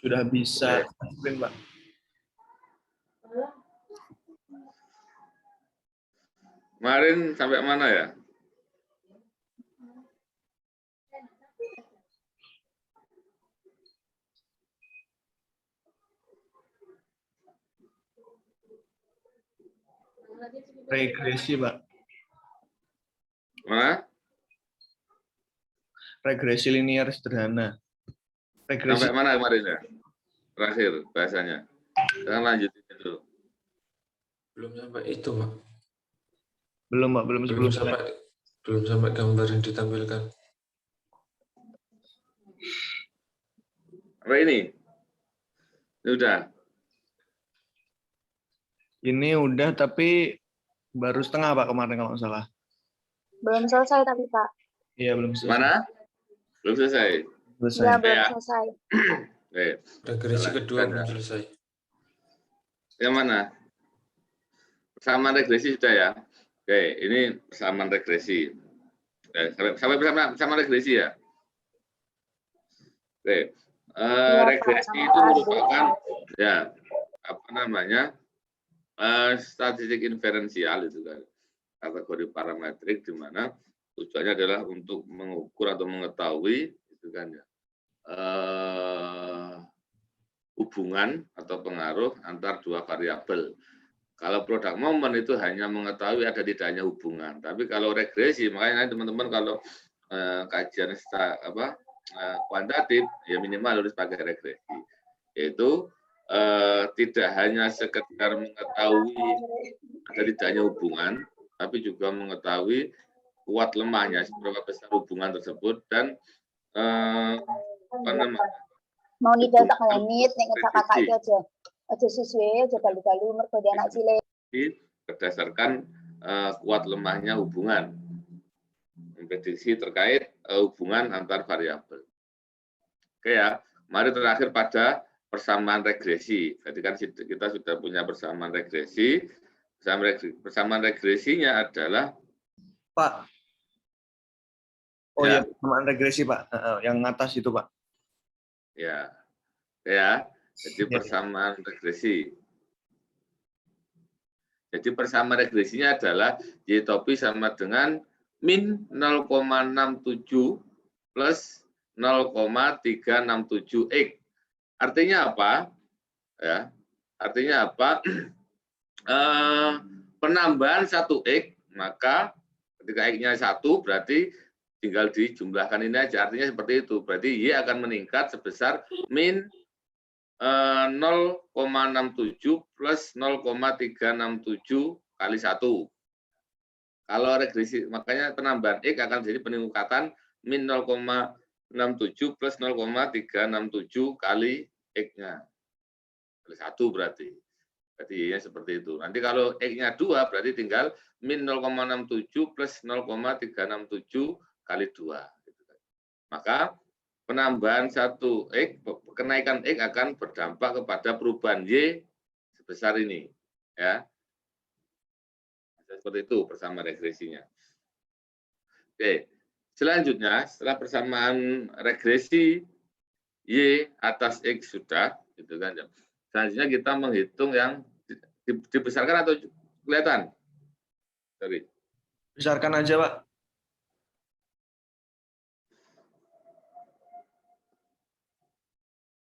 Sudah bisa Oke. screen, Pak. Kemarin sampai mana ya? Regresi, Pak. Mana? Regresi linear sederhana. Regresi Sampai mana kemarin ya? Terakhir bahasanya. Jangan lanjutin itu. Belum sampai itu, Pak. belum, Pak, belum Belum sebelumnya. sampai gambar yang ditampilkan. Apa ini? Sudah. Ini udah, tapi baru setengah, Pak, kemarin kalau nggak salah. Belum selesai tapi Pak. Iya, belum selesai. Mana? Belum selesai. Selesai. Ya, belum Ya. selesai. Oke. Regresi Salah. kedua belum selesai. Yang mana? Persamaan regresi sudah ya. Oke, ini persamaan regresi. Sampai persamaan regresi ya. Oke. Regresi Pak, itu sama merupakan ya apa namanya statistik inferensial itu kan, kategori parametrik di mana tujuannya adalah untuk mengukur atau mengetahui itu kan ya hubungan atau pengaruh antar dua variabel. Kalau produk moment itu hanya mengetahui ada tidaknya hubungan, tapi kalau regresi makanya teman-teman kalau kajian kuantitatif ya minimal harus pakai regresi, yaitu tidak hanya sekedar mengetahui ada tidaknya hubungan, tapi juga mengetahui kuat lemahnya seberapa besar hubungan tersebut dan apa namanya mau nidal tak menit nek kata-kata itu aja. Aja siswe aja dalu-dalu mergo dia anak cilik. berdasarkan kuat lemahnya hubungan, memprediksi terkait hubungan antar variabel. Oke ya, mari terakhir pada persamaan regresi. Jadi kan kita sudah punya persamaan regresi. Persamaan regresinya adalah Pak. Oh ya, ya, persamaan regresi, Pak. Yang atas itu, Pak. Ya. Jadi persamaan regresi. Jadi persamaan regresinya adalah Y topi sama dengan min 0,67 plus 0,367X. Artinya apa? Ya, artinya apa? Penambahan 1X, maka ketika X-nya 1 berarti tinggal dijumlahkan ini aja. Artinya seperti itu. Berarti Y akan meningkat sebesar min 0,67 plus 0,367 kali 1. Kalau regresi, makanya penambahan X akan jadi peningkatan min 0,67 plus 0,367 kali X-nya. Kali 1 berarti. Berarti Y-nya seperti itu. Nanti kalau X-nya 2 berarti tinggal min 0,67 plus 0,367 kali 2. Maka penambahan 1X, kenaikan X akan berdampak kepada perubahan Y sebesar ini. Ya. Seperti itu persamaan regresinya. Oke. Selanjutnya, setelah persamaan regresi Y atas X sudah, gitu kan. Selanjutnya kita menghitung yang dibesarkan atau kelihatan? Sorry. Besarkan aja, Pak.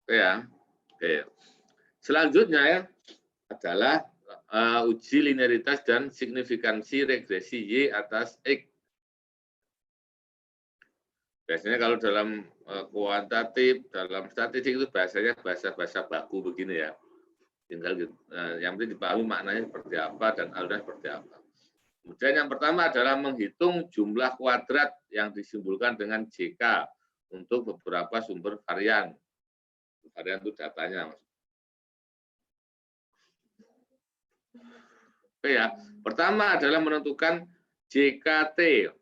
Ya. Oke. Selanjutnya ya adalah uji linearitas dan signifikansi regresi Y atas X. Biasanya kalau dalam kuantitatif, dalam statistik itu bahasanya bahasa baku begini ya. Tinggal yang penting dipahami maknanya seperti apa dan aluran seperti apa. Kemudian yang pertama adalah menghitung jumlah kuadrat yang disimbolkan dengan JK untuk beberapa sumber varian. Varian itu datanya. Oke ya. Pertama adalah menentukan JKT.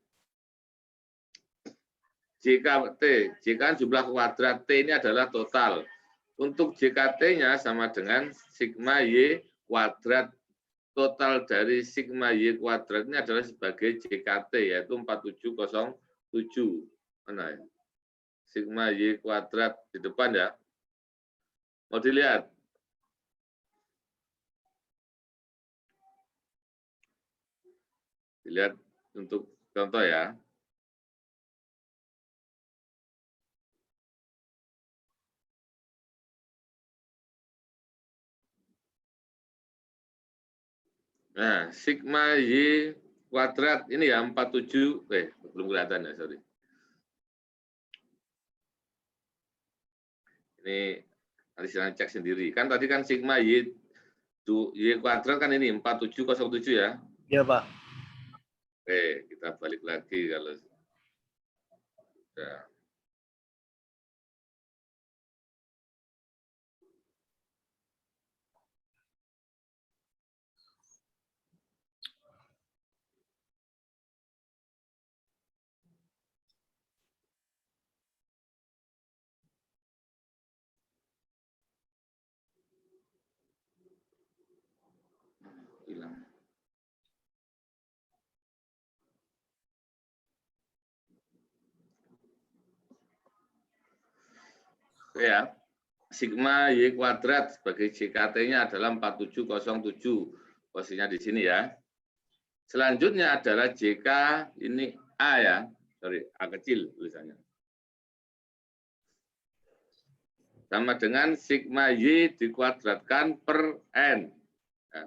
JK jumlah kuadrat, T ini adalah total. Untuk JKT-nya sama dengan sigma Y kuadrat. Total dari sigma Y kuadrat ini adalah sebagai JKT, yaitu 4707. Mana ya? Sigma Y kuadrat di depan ya. Mau dilihat? Dilihat untuk contoh ya. Nah, sigma Y kuadrat ini ya 47, belum kelihatan ya, sorry. Ini nanti silahkan cek sendiri. Kan tadi kan sigma Y kuadrat kan ini 4707 ya. Iya, Pak. Oke, kita balik lagi kalau sudah. Hilang. Ya, sigma Y kuadrat sebagai JKT-nya adalah 4707. Posisinya di sini ya. Selanjutnya adalah JK, ini A ya. Sorry, A kecil tulisannya. Sama dengan sigma Y dikuadratkan per N. Ya.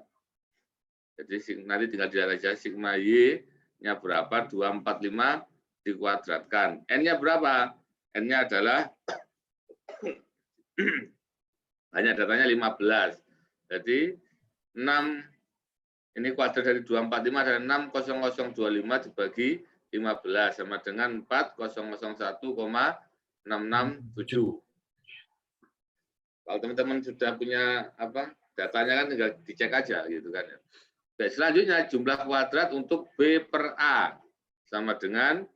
Jadi nanti tinggal dilihat aja sigma Y-nya berapa, 245 dikuadratkan. N-nya berapa? N-nya adalah hanya datanya 15. Jadi 6 ini kuadrat dari 245 adalah 60025 dibagi 15 sama dengan 4001,667. Kalau teman-teman sudah punya datanya kan tinggal dicek aja gitu kan ya. Oke, selanjutnya jumlah kuadrat untuk B per A sama dengan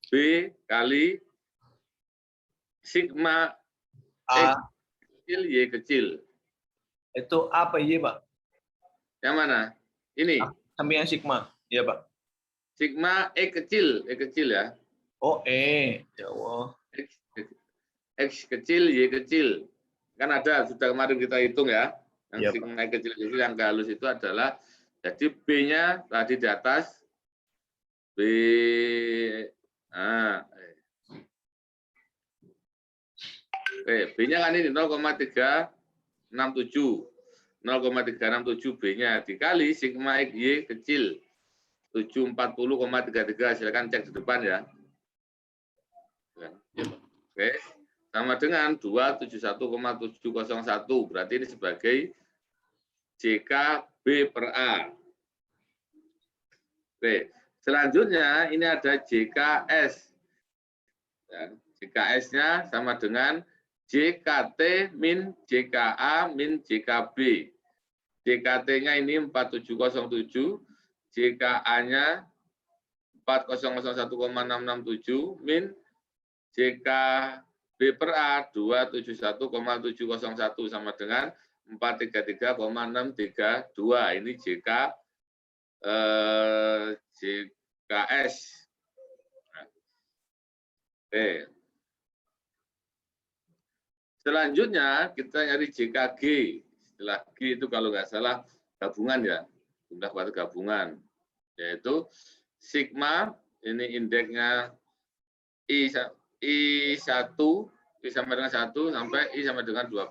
B kali sigma A. kecil Y kecil. Itu A apa Y, Pak? Yang mana? Ini. Sampai yang sigma. Iya, Pak. Sigma E kecil ya. Oh, E. Ya Allah. X kecil, Y kecil. Kan ada, sudah kemarin kita hitung ya. Yang Ya, sigma E kecil itu yang halus itu adalah, jadi B-nya tadi di atas, B, B-nya kan ini 0,367. 0,367 B-nya dikali sigma X Y kecil 740,33. Silakan cek di depan ya. Oke, sama dengan 271,701. Berarti ini sebagai JK B per A. Oke, selanjutnya ini ada JKS. JKS-nya sama dengan JKT min JKA min JKB. JKT-nya ini 4707, JKA-nya 4001,667 min JKB per A 271,701 sama dengan 433,632. Ini JKS. Oke. Selanjutnya kita nyari JKG. Setelah G itu kalau nggak salah gabungan ya, jumlah kuadrat gabungan, yaitu sigma, ini indeksnya I1, I sama dengan 1 sampai I sama dengan 12.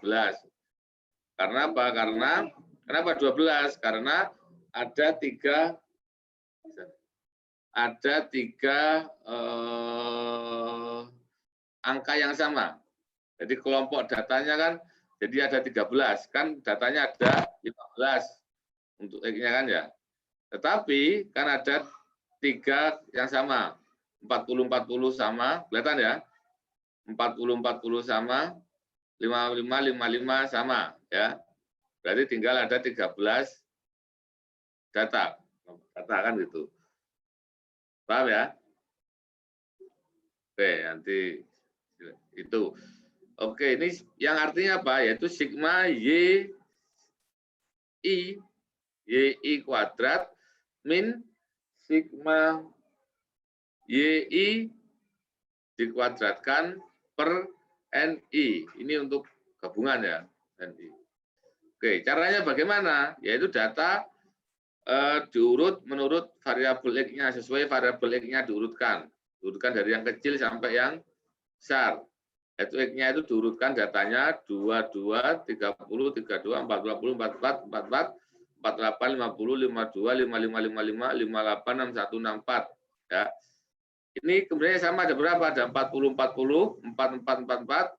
Karena apa? Kenapa 12? Karena ada tiga angka yang sama. Jadi kelompok datanya kan, jadi ada 13, kan datanya ada 15 untuk X-nya kan ya. Tetapi kan ada 3 yang sama, 40-40 sama, kelihatan ya? 40-40 sama, 55-55 sama ya. Berarti tinggal ada 13 data kan gitu. Paham ya? Oke, nanti itu. Oke, ini yang artinya apa? Yaitu sigma YI kuadrat min sigma YI dikuadratkan per NI. Ini untuk gabungan ya. NI. Oke, caranya bagaimana? Yaitu data diurut menurut variabel X-nya, sesuai variabel X-nya diurutkan. Diurutkan dari yang kecil sampai yang besar. Itu X-nya itu diurutkan datanya 22, 30, 32, 40, 44, 44, 48, 50, 52, 55, 55, 58, 61, 64. Ya. Ini kemudian sama ada berapa? Ada 40, 40, 44, 44,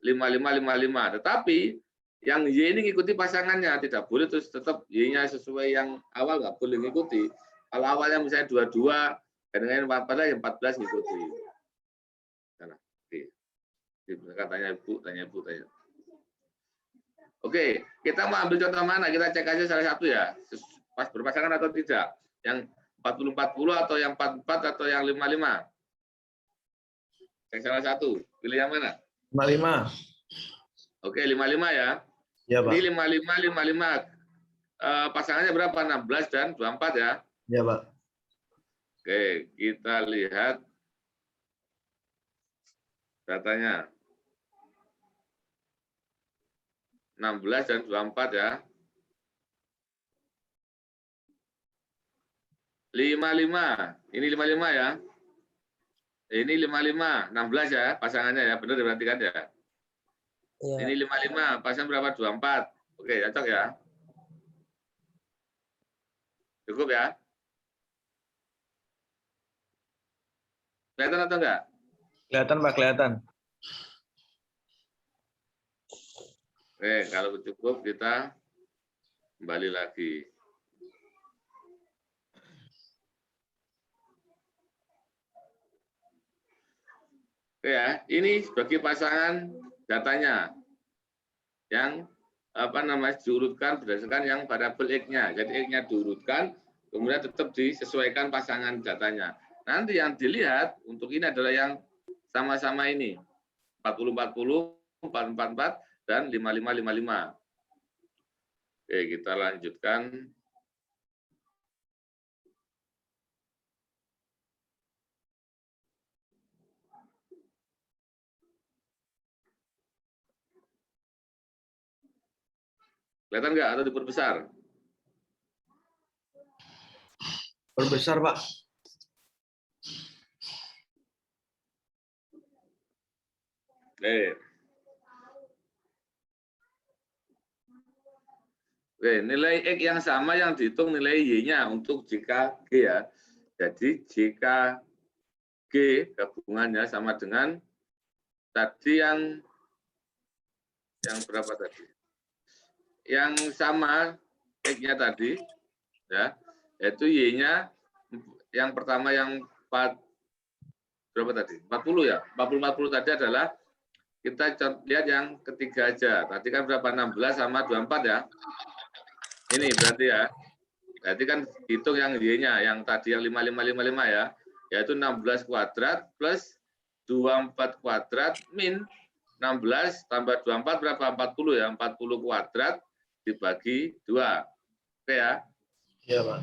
55, 55. Tetapi yang Y ini ngikuti pasangannya, tidak boleh terus tetap Y-nya sesuai yang awal, nggak boleh ngikuti. Kalau awalnya misalnya 22, kadang-kadang 14, yang 14 ngikuti. Nah, tanya Ibu, tanya. Oke, kita mau ambil contoh mana? Kita cek aja salah satu ya. Pas berpasangan atau tidak. Yang 40-40 atau yang 44 atau yang 55. Cek salah satu. Pilih yang mana? 55. Oke, 55 ya. Ya, Pak. Ini 55. Pasangannya berapa? 16 dan 24 ya. Ya, Pak. Oke, kita lihat datanya. 16 dan 24 ya. 55. Ini 55 ya. Ini 55, 16 ya pasangannya ya. Benar diperhatikan ya. Iya. Ini 55, pasangan berapa? 24. Oke, cocok ya. Cukup ya. Kelihatan atau enggak? Kelihatan, Pak, kelihatan. Oke, kalau cukup kita kembali lagi. Oke ya, ini sebagai pasangan datanya yang diurutkan berdasarkan yang variabel X-nya. Jadi X-nya diurutkan, kemudian tetap disesuaikan pasangan datanya. Nanti yang dilihat untuk ini adalah yang sama-sama ini. 40-40, 444, dan 55-55. Oke, kita lanjutkan. Kelihatan nggak atau diperbesar? Perbesar, Pak. Oke, nilai X yang sama yang dihitung nilai Y-nya untuk jika G ya. Jadi jika G gabungannya sama dengan tadi yang berapa tadi? Yang sama X-nya tadi, ya, yaitu Y-nya yang pertama yang 4, berapa tadi? 40 ya? 40-40 tadi adalah kita lihat yang ketiga aja. Tadi kan berapa? 16 sama 24 ya. Ini berarti ya. Berarti kan hitung yang Y-nya, yang tadi yang 55-55 ya. Yaitu 16 kuadrat plus 24 kuadrat min 16 tambah 24 berapa? 40 ya. 40 kuadrat dibagi 2. Oke ya? Iya, Pak.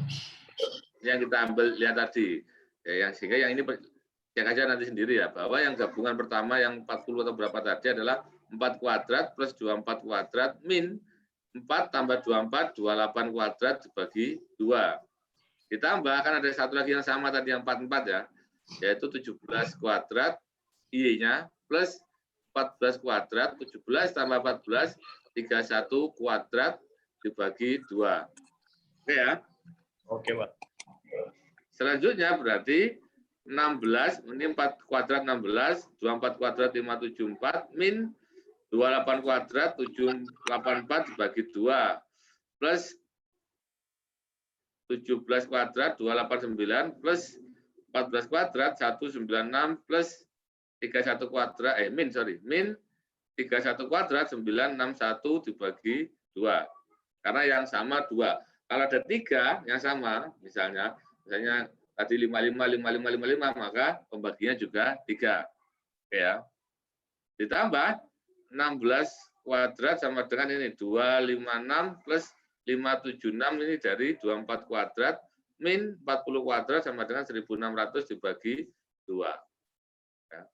Yang kita ambil lihat tadi. Ya, sehingga yang ini cek aja nanti sendiri ya, bahwa yang gabungan pertama yang 40 atau berapa tadi adalah 4 kuadrat plus 24 kuadrat min 4 tambah 24, 28 kuadrat dibagi 2. Ditambah, kan ada satu lagi yang sama tadi yang 44 ya, yaitu 17 kuadrat Y-nya plus 14 kuadrat, 17 tambah 14, 31 kuadrat dibagi 2. Oke ya? Oke, Pak. Selanjutnya berarti 16, ini 4 kuadrat 16, 24 kuadrat 574, min 28 kuadrat 784 dibagi 2, plus 17 kuadrat 289, plus 14 kuadrat 196, plus 31 kuadrat, min 31 kuadrat 961 dibagi 2. Karena yang sama 2. Kalau ada 3 yang sama, misalnya tadi 55, 55, 55, maka pembaginya juga 3. Oke ya. Ditambah 16 kuadrat sama dengan ini 256 plus 576 ini dari 24 kuadrat min 40 kuadrat sama dengan 1600 dibagi 2. Ya.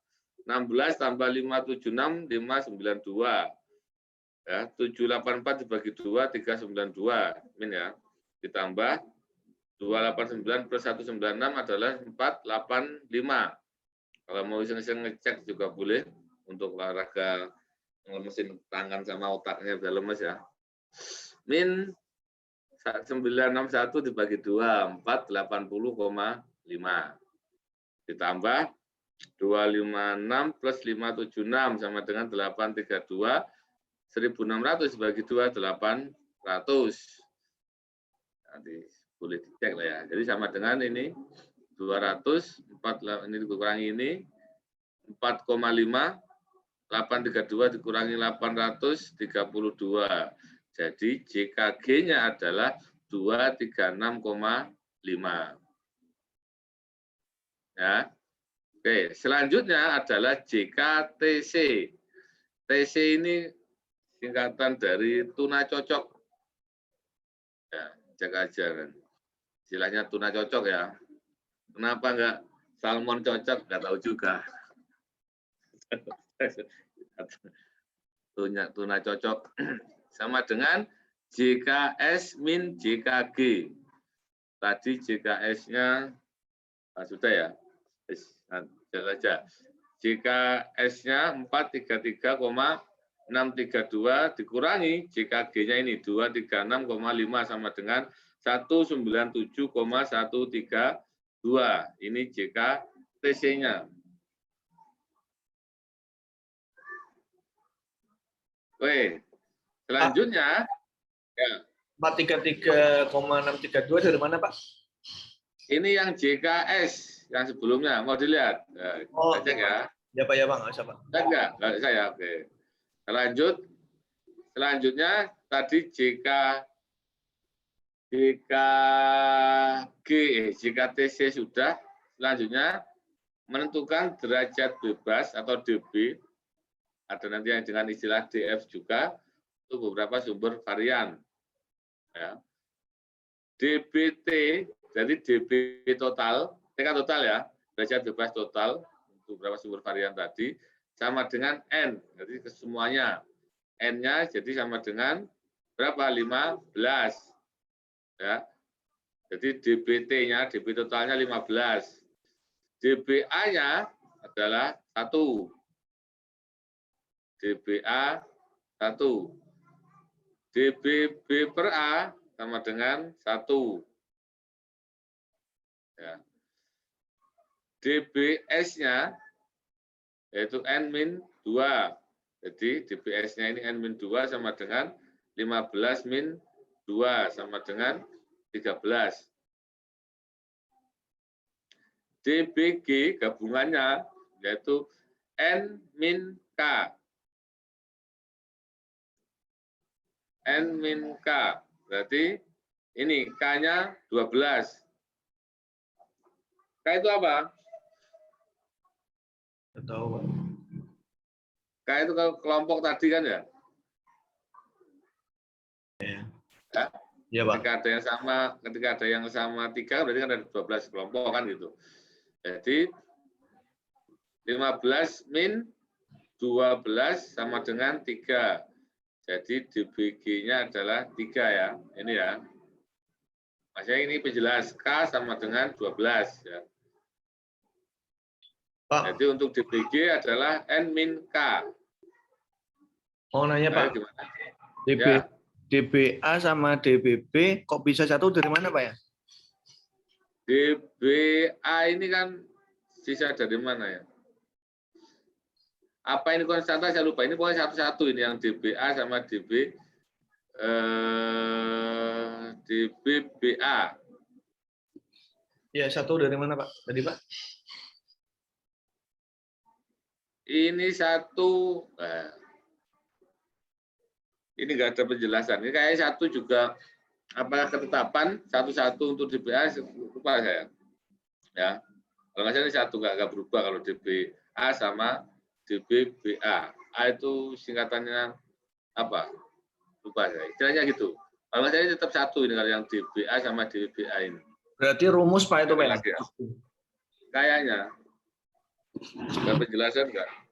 16 tambah 576 592. Ya, 784 dibagi 2, 392 min ya. Ditambah 289 plus 196 adalah 485. Kalau mau iseng-iseng ngecek juga boleh untuk olahraga ngelemesin tangan sama otaknya biar lemes ya. Min 961 dibagi 2, 480,5. Ditambah 256 plus 576 sama dengan 832. 1.600 dibagi 2, 800. Nanti boleh dicek lah ya. Jadi sama dengan ini 200, 4, ini dikurangi ini 4,5, 832 dikurangi 832. Jadi JKG-nya adalah 236,5. Ya. Oke, selanjutnya adalah JKTC. TC ini singkatan dari tuna cocok. Ya, cek aja kan. Istilahnya tuna cocok ya. Kenapa enggak salmon cocok? Enggak tahu juga. Tuna cocok sama dengan JKS min JKG. Tadi JKS-nya sudah ya. Jalan aja. JKS-nya 433,632 dikurangi JKG-nya ini 236,5 sama dengan 197,132. Ini JKTC-nya. Oke, selanjutnya ya. 433,632 dari mana, Pak? Ini yang JKS yang sebelumnya mau dilihat. Nah, Oh, cek ya. Ya Pak, ya Bang, nggak usah Pak. Enggak saya. Oke. Lanjut. Selanjutnya tadi JKTC sudah. Selanjutnya menentukan derajat bebas atau DB. Ada nanti yang dengan istilah DF juga. Itu beberapa sumber varian. Ya. DBT, jadi DB total, tingkat total ya, derajat bebas total, untuk beberapa sumber varian tadi, sama dengan N, jadi kesemuanya. N-nya jadi sama dengan berapa? 15. Ya. Jadi DBT-nya, DB totalnya 15. DBA-nya adalah 1. DBA 1. DBB per A sama dengan 1. Ya. DBS-nya yaitu N-2. Jadi DBS-nya ini N-2 sama dengan 15-2 sama dengan 13. DBG gabungannya yaitu N-K. N-K. Berarti ini K-nya 12. K itu apa? Nggak tahu, Pak. K itu kelompok tadi kan ya? Ya. Ya? Iya, Pak. Ketika ada yang sama 3 berarti kan ada 12 kelompok kan gitu. Jadi 15 min 12 sama dengan 3. Jadi DBG-nya adalah 3 ya. Ini ya. Maksudnya ini penjelas K sama dengan 12 ya. Pak, Jadi untuk DBG adalah N-K. mau nanya Pak, Gimana? DB, Ya. DBA sama DBB kok bisa satu dari mana Pak ya? DBA ini kan sisa dari mana ya? Apa ini konstanta saya lupa. Ini pokoknya satu-satu ini yang DBA sama DBBA. Ya, satu dari mana Pak? Tadi Pak? Ini satu. Ini nggak ada penjelasan. Ini kayaknya satu juga apa ketetapan satu-satu untuk DBA lupa saya. Ya. Kalau nggak salah ini satu nggak berubah kalau DBA sama DBBA. A itu singkatannya apa? Lupa saya. Istilahnya gitu. Kalau nggak salah ini tetap satu ini kalau yang DBA sama DBBA ini. Berarti rumus Pak itu Pak ya? Ya. Kayaknya. Ada penjelasan nggak?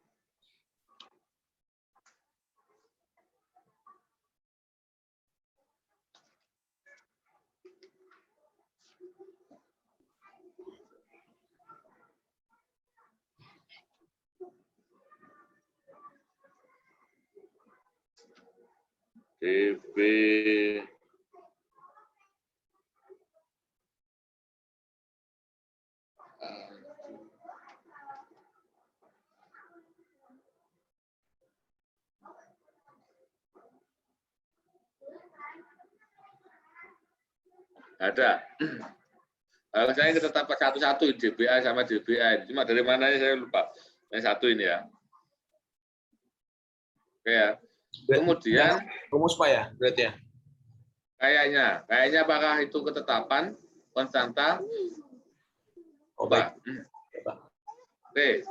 DB ada. Kalau saya ketetapan satu-satu DBA sama DBA. Cuma dari mananya saya lupa. Yang satu ini ya. Oke ya. Kemudian rumus Pak ya, berarti ya? kayaknya apakah itu ketetapan konstanta? Coba. Oke.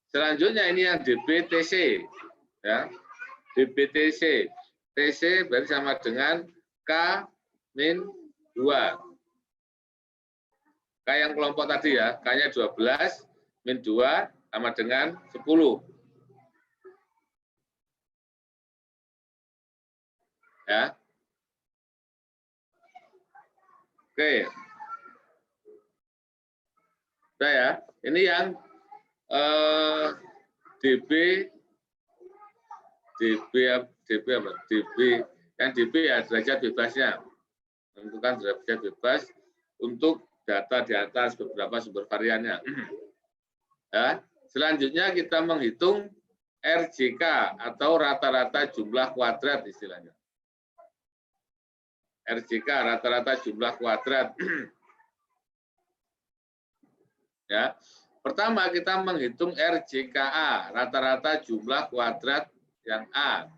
Selanjutnya ini yang DBTC ya. DBTC. TC berarti sama dengan K min 2. K yang kelompok tadi ya, K-nya 12 min 2 sama dengan 10. Ya. Oke. Sudah ya. Ini yang DB yang DB ya derajat bebasnya. Tentukan derajat bebas untuk data di atas beberapa sumber variannya. Ya. Selanjutnya kita menghitung RJK atau rata-rata jumlah kuadrat istilahnya. RJK rata-rata jumlah kuadrat. Ya. Pertama kita menghitung RJKA rata-rata jumlah kuadrat yang A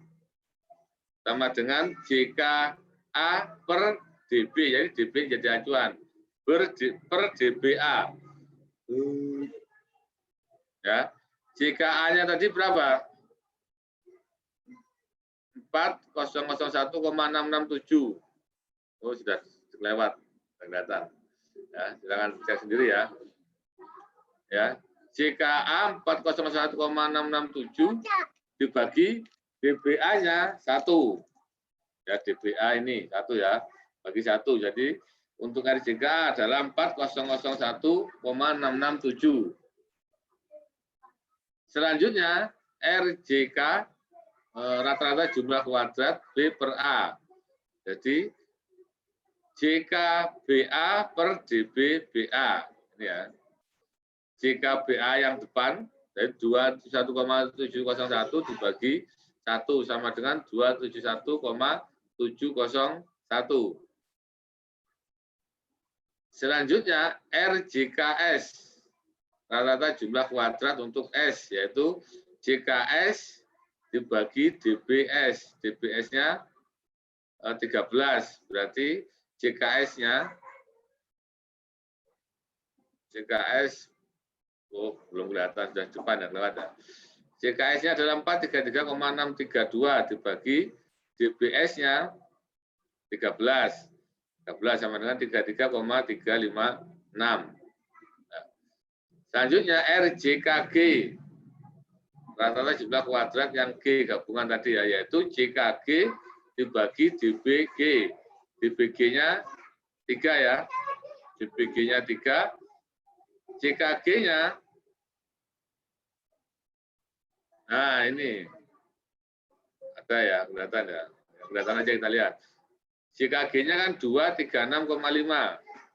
sama dengan JKA per DB, jadi DB jadi acuan per DBA. Ya, JKA-nya tadi berapa? 4001,667. Oh sudah lewat, kelihatan. Ya, silakan cek sendiri ya. Ya, JKA 4001,667 dibagi DBA-nya 1. Ya, DBA ini 1 ya, bagi 1. Jadi untuk RJK adalah 4001,667. Selanjutnya RJK rata-rata jumlah kuadrat B per A. Jadi JKBA per DBBA. Ini ya. JKBA yang depan dari 21,701 dibagi 1 sama dengan 271,701. Selanjutnya RJKS rata-rata jumlah kuadrat untuk S yaitu JKS dibagi DBS. DBS-nya 13 berarti JKS-nya belum kelihatan sudah depan ya lewat ya. JKS-nya adalah 433,632 dibagi DBS-nya 13 sama dengan 33,356. Selanjutnya RJKG rata-rata jumlah kuadrat yang G gabungan tadi ya, yaitu JKG dibagi DBG. DBG-nya 3 ya. DBG-nya 3. JKG-nya nah ini ada ya, kelihatan ya. Kelihatan aja kita lihat. JKG-nya kan 236,5.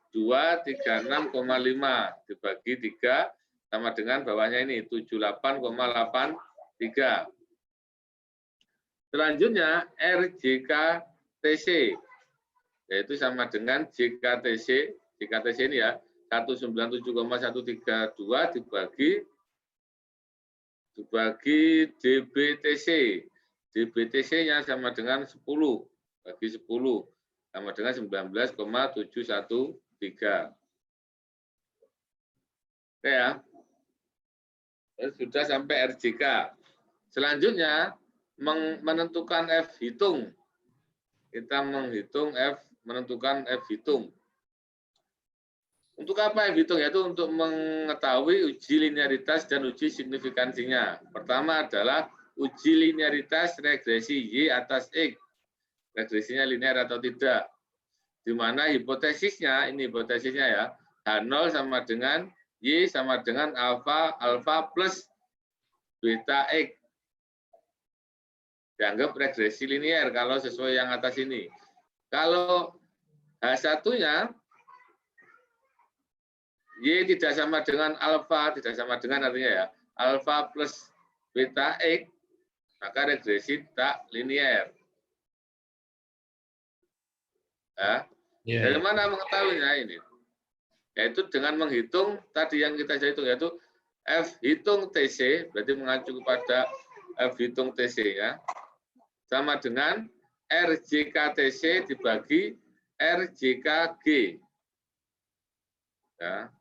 236,5 dibagi 3 sama dengan bawahnya ini 78,83. Selanjutnya RJKTC yaitu sama dengan JKTC. JKTC ini ya 197,132 dibagi DBTC. DBTC-nya sama dengan 10 bagi 10 sama dengan 19,713. Oke ya. Sudah sampai RJK. Selanjutnya menentukan F hitung. Kita menentukan F hitung. Untuk apa F hitung? Yaitu untuk mengetahui uji linearitas dan uji signifikansinya. Pertama adalah uji linearitas regresi Y atas X. Regresinya linear atau tidak. Di mana hipotesisnya, ini hipotesisnya ya, H0 sama dengan Y sama dengan alfa plus beta X. dianggap regresi linier kalau sesuai yang atas ini. Kalau H1-nya Y tidak sama dengan alfa, tidak sama dengan artinya ya, alfa plus beta X, maka regresi tak linier. Ya. Iya, Dari iya. mana mengetahuinya ini? Yaitu dengan menghitung tadi yang kita hitung, yaitu F hitung TC, berarti mengacu kepada F hitung TC ya, sama dengan RJK TC dibagi RJK G. Ya.